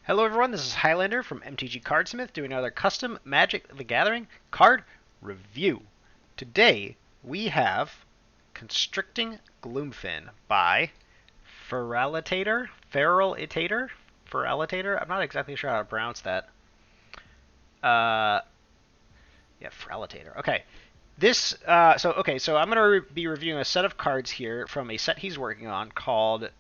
Hello everyone, this is Highlander from MTG Cardsmith doing another custom Magic the Gathering card review. Today we have Constricting Gloomfin by Feralitator? I'm not exactly sure how to pronounce that. Yeah, Feralitator. Okay. So I'm going to be reviewing a set of cards here from a set he's working on called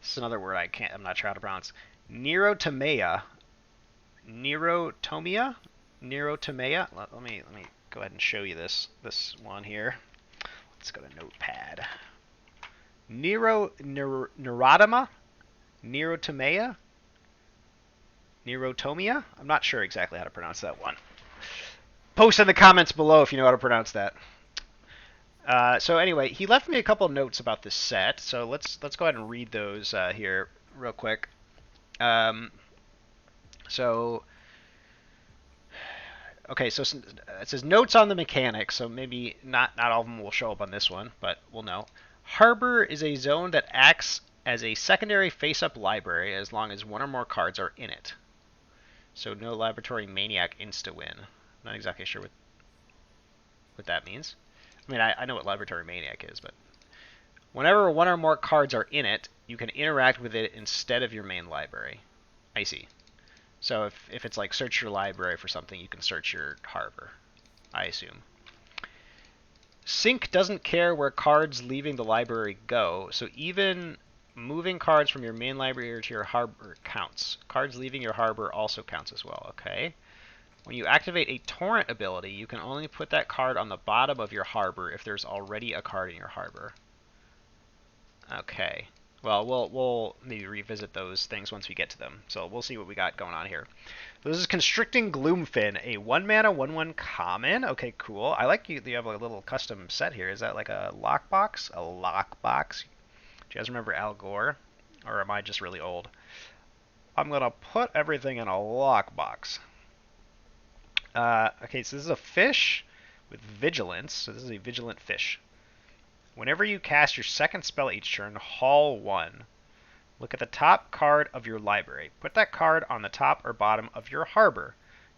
this is another word I'm not sure how to pronounce. Nerotomea. Nerotomea? Nerotomea? Let me go ahead and show you this one here. Let's go to Notepad. Nerotomea? Nerotomea? I'm not sure exactly how to pronounce that one. Post in the comments below if you know how to pronounce that. So anyway, he left me a couple notes about this set, so let's go ahead and read those here real quick. So it says notes on the mechanics, so maybe not all of them will show up on this one, but we'll know. Harbor is a zone that acts as a secondary face-up library as long as one or more cards are in it. So no Laboratory Maniac insta-win. Not exactly sure what that means. I mean, I know what Laboratory Maniac is, but whenever one or more cards are in it, you can interact with it instead of your main library. I see. So if it's like search your library for something, you can search your harbor, I assume. Sync doesn't care where cards leaving the library go, so even moving cards from your main library to your harbor counts. Cards leaving your harbor also counts as well, okay? When you activate a torrent ability, you can only put that card on the bottom of your harbor if there's already a card in your harbor. Okay. Well, we'll maybe revisit those things once we get to them. So we'll see what we got going on here. This is Constricting Gloomfin, a 1-mana 1/1 common. Okay, cool. I like you have a little custom set here. Is that like a lockbox? A lockbox? Do you guys remember Al Gore? Or am I just really old? I'm going to put everything in a lockbox. Okay, so this is a fish with Vigilance. So this is a Vigilant fish. Whenever you cast your second spell each turn, haul 1. Look at the top card of your library. Put that card on the top or bottom of your harbor.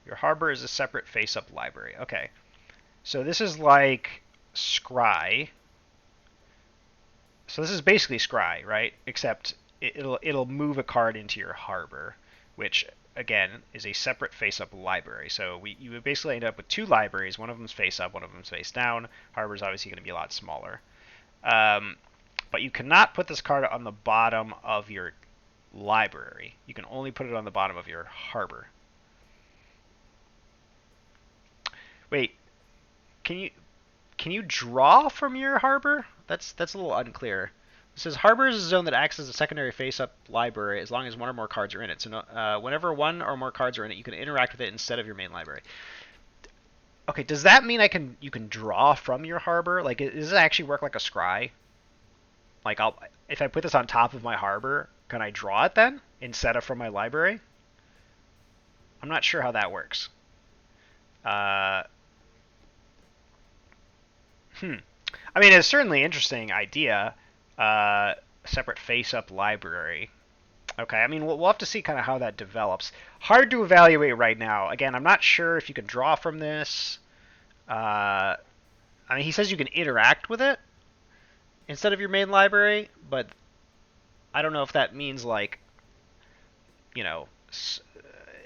Your harbor is a separate face-up library. Okay, so this is like Scry. So this is basically Scry, right? Except it'll move a card into your harbor, which again is a separate face-up library. So you would basically end up with two libraries. One of them's face-up, one of them's face-down. Harbor's obviously going to be a lot smaller. But you cannot put this card on the bottom of your library. You can only put it on the bottom of your harbor. Wait, can you draw from your harbor? That's a little unclear. It says harbor is a zone that acts as a secondary face-up library as long as one or more cards are in it. So whenever one or more cards are in it, you can interact with it instead of your main library. Okay, does that mean you can draw from your harbor? Like, does it actually work like a scry? Like, if I put this on top of my harbor, can I draw it then instead of from my library? I'm not sure how that works. I mean, it's certainly an interesting idea. Separate face-up library. Okay, I mean, we'll have to see kind of how that develops. Hard to evaluate right now. Again, I'm not sure if you can draw from this. I mean, he says you can interact with it instead of your main library, but I don't know if that means like, you know,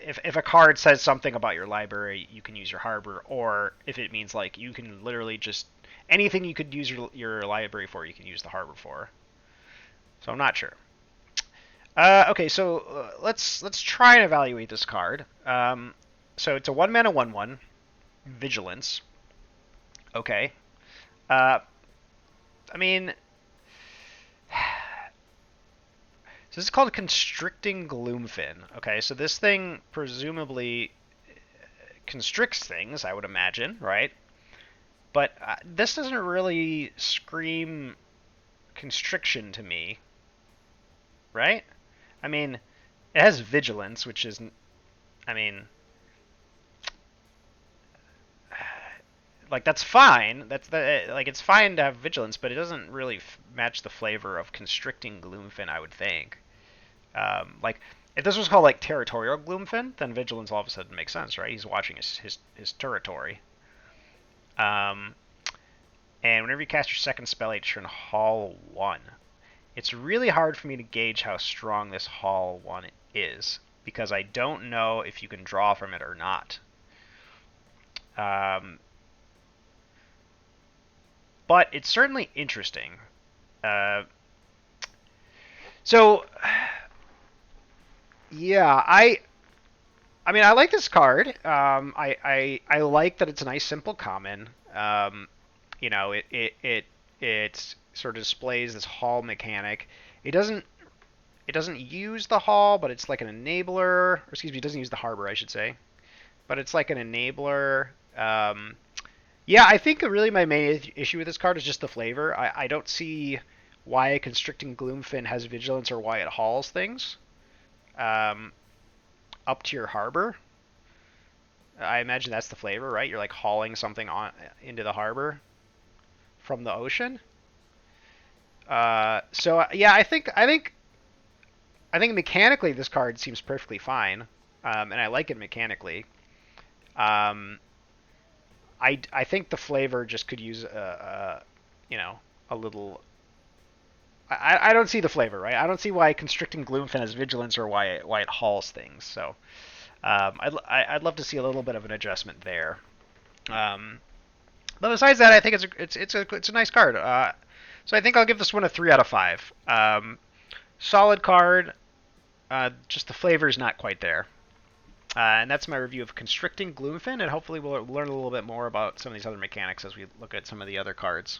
if a card says something about your library, you can use your harbor, or if it means like you can literally just anything you could use your library for, you can use the harbor for. So I'm not sure. Okay, so let's try and evaluate this card. So it's a 1-mana 1/1 Vigilance. Okay. I mean, so this is called Constricting Gloomfin. Okay, so this thing presumably constricts things, I would imagine, right? But this doesn't really scream constriction to me, right? I mean, it has Vigilance, which is, I mean, like that's fine. Like it's fine to have Vigilance, but it doesn't really match the flavor of Constricting Gloomfin, I would think. Like If this was called like territorial Gloomfin, then Vigilance all of a sudden makes sense, right? He's watching his territory. Um, and whenever you cast your second spell each turn, haul 1. It's really hard for me to gauge how strong this haul 1 is, because I don't know if you can draw from it or not. But it's certainly interesting. So, yeah, I mean, I like this card. I like that it's a nice, simple common. You know, it sort of displays this haul mechanic. It doesn't use the haul, but it's like an enabler. Or excuse me, it doesn't use the harbor, I should say. But it's like an enabler. Yeah, I think really my main issue with this card is just the flavor. I don't see why a Constricting Gloomfin has vigilance or why it hauls things um, up to your harbor. I imagine that's the flavor, right? You're like hauling something on into the harbor from the ocean. So yeah, I think mechanically this card seems perfectly fine, and I like it mechanically. Um, I think the flavor just could use you know, a little. I don't see the flavor, right? I don't see why Constricting Gloomfin has vigilance or why it hauls things. So I'd love to see a little bit of an adjustment there. Um, but besides that, I think it's a nice card. So I think I'll give this one a 3 out of 5. Solid card. Just the flavor is not quite there. And that's my review of Constricting Gloomfin, and hopefully we'll learn a little bit more about some of these other mechanics as we look at some of the other cards.